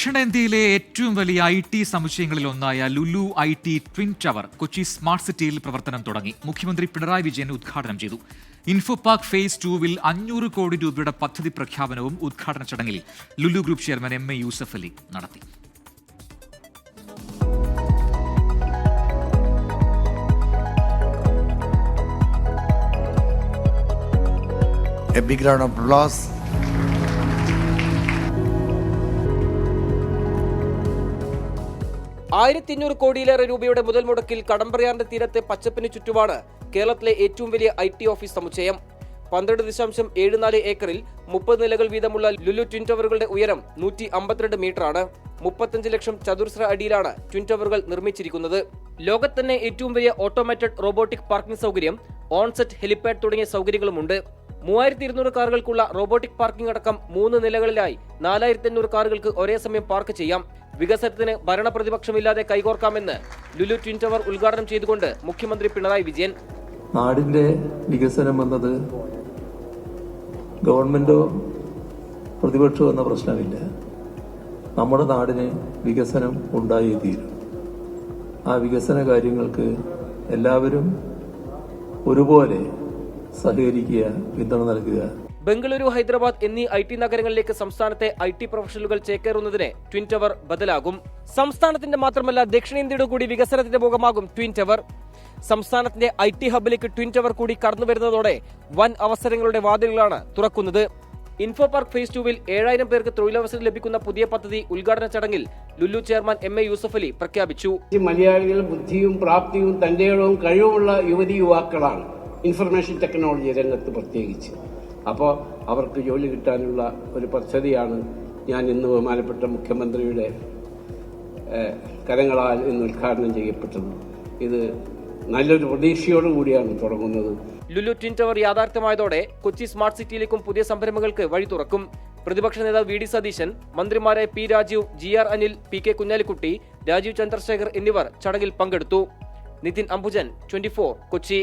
ദക്ഷിണേന്ത്യയിലെ ഏറ്റവും വലിയ IT സമുച്ചയങ്ങളിൽ ഒന്നായ Lulu IT twin tower Kochi smart സിറ്റിയിൽ പ്രവർത്തനം തുടങ്ങി. മുഖ്യമന്ത്രി പിണറായി വിജയൻ ഉദ്ഘാടനം ചെയ്തു. ഇൻഫോ പാർക്ക് ഫേസ് 2-വിൽ 500 കോടി രൂപയുടെ പദ്ധതി പ്രഖ്യാപനവും ഉദ്ഘാടന ചടങ്ങിൽ Lulu group chairman MA Yusuff Ali നടത്തി. A big round of applause. കോടിയിലേറെ രൂപയുടെ മുതൽ മുടക്കിൽ കടമ്പറയാറിന്റെ തീരത്തെ പച്ചപ്പിന് ചുറ്റുമാണ് കേരളത്തിലെ ഏറ്റവും വലിയ IT ഓഫീസ് സമുച്ചയം. 12.74 ഏക്കറിൽ 30 നിലകൾ വീതമുള്ള ലുലു ട്വിൻ ടവറുകളുടെ ഉയരം 152 മീറ്ററാണ്. 35 ലക്ഷം ചതുരശ്ര അടിയിലാണ് ട്വിൻ ടവറുകൾ നിർമ്മിച്ചിരിക്കുന്നത്. ലോകത്ത് തന്നെ ഏറ്റവും വലിയ ഓട്ടോമാറ്റഡ് റോബോട്ടിക് പാർക്കിംഗ് സൗകര്യം, ഓൺസെറ്റ് ഹെലിപാഡ് തുടങ്ങിയ സൗകര്യങ്ങളുമുണ്ട്. 3200 കാറുകൾക്കുള്ള റോബോട്ടിക് പാർക്കിംഗ് അടക്കം 3 നിലകളിലായി 4500 കാറുകൾക്ക് ഒരേ സമയം പാർക്ക് ചെയ്യാം. വികസനത്തിന് ഭരണപ്രതിപക്ഷമില്ലാതെ കൈകോർക്കാമെന്ന് ലുലു ട്വിൻ ടവർ ഉദ്ഘാടനം ചെയ്തുകൊണ്ട് മുഖ്യമന്ത്രി പിണറായി വിജയൻ. നാടിന്റെ വികസനം എന്നത് ഗവൺമെന്റോ പ്രതിപക്ഷമോ എന്ന പ്രശ്നമില്ല. നമ്മുടെ നാടിന് വികസനം ഉണ്ടായേ തീരും. ആ വികസന കാര്യങ്ങൾക്ക് എല്ലാവരും ഒരുപോലെ സഹകരിക്കുക, പിന്തുണ നൽകുക. ബംഗളൂരു, ഹൈദരാബാദ് എന്നീ IT നഗരങ്ങളിലേക്ക് സംസ്ഥാനത്തെ IT പ്രൊഫഷണലുകൾ ചേക്കേറുന്നതിന് ട്വിൻ ടവർ ബദലാകും. സംസ്ഥാനത്തിന്റെ മാത്രമല്ല ദക്ഷിണേന്ത്യയുടെ കൂടി വികസനത്തിന്റെ മുഖമാകും ട്വിൻ ടവർ. സംസ്ഥാനത്തിന്റെ IT ഹബിലേക്ക് ട്വിൻ ടവർ കൂടി കടന്നുവരുന്നതോടെ വൻ അവസരങ്ങളുടെ വാതിലുകളാണ് തുറക്കുന്നത്. ഇൻഫോ പാർക്ക് ഫേസ് 2-വിൽ 7000 പേർക്ക് തൊഴിലവസരം ലഭിക്കുന്ന പുതിയ പദ്ധതി ഉദ്ഘാടന ചടങ്ങിൽ ലുലു ചെയർമാൻ MA യൂസഫ് അലി പ്രഖ്യാപിച്ചു. മലയാളികൾ ബുദ്ധിയും പ്രാപ്തിയും തന്റേടവും കഴിവുമുള്ള യുവതി യുവാക്കളാണ് ഇൻഫർമേഷൻ ടെക്നോളജി രംഗത്ത് പ്രത്യേകിച്ച്. അപ്പോൾ അവർക്ക് ജോലി കിട്ടാനുള്ള ഒരു പദ്ധതിയാണ് ഞാൻ ഇന്ന് ബഹുമാനപ്പെട്ട മുഖ്യമന്ത്രിയുടെ കരങ്ങളാൽ ഇന്ന് ഉദ്ഘാടനം ചെയ്യപ്പെട്ടത്. ഇത് നല്ലൊരു പ്രതീക്ഷയോടുകൂടിയാണ് തുടങ്ങുന്നത്. ലുലു ട്വിൻ ടവർ യാഥാർത്ഥ്യമായതോടെ കൊച്ചി സ്മാർട്ട് സിറ്റിയിലേക്കും പുതിയ സംരംഭങ്ങൾക്ക് വഴി തുറക്കും. പ്രതിപക്ഷ നേതാവ് VD സതീശൻ, മന്ത്രിമാരായ P Rajeev, GR Anil, PK Kunhalikutty, Rajeev Chandrasekhar എന്നിവർ ചടങ്ങിൽ പങ്കെടുത്തു. നിതിൻ അംബുജൻ, 24 കൊച്ചി.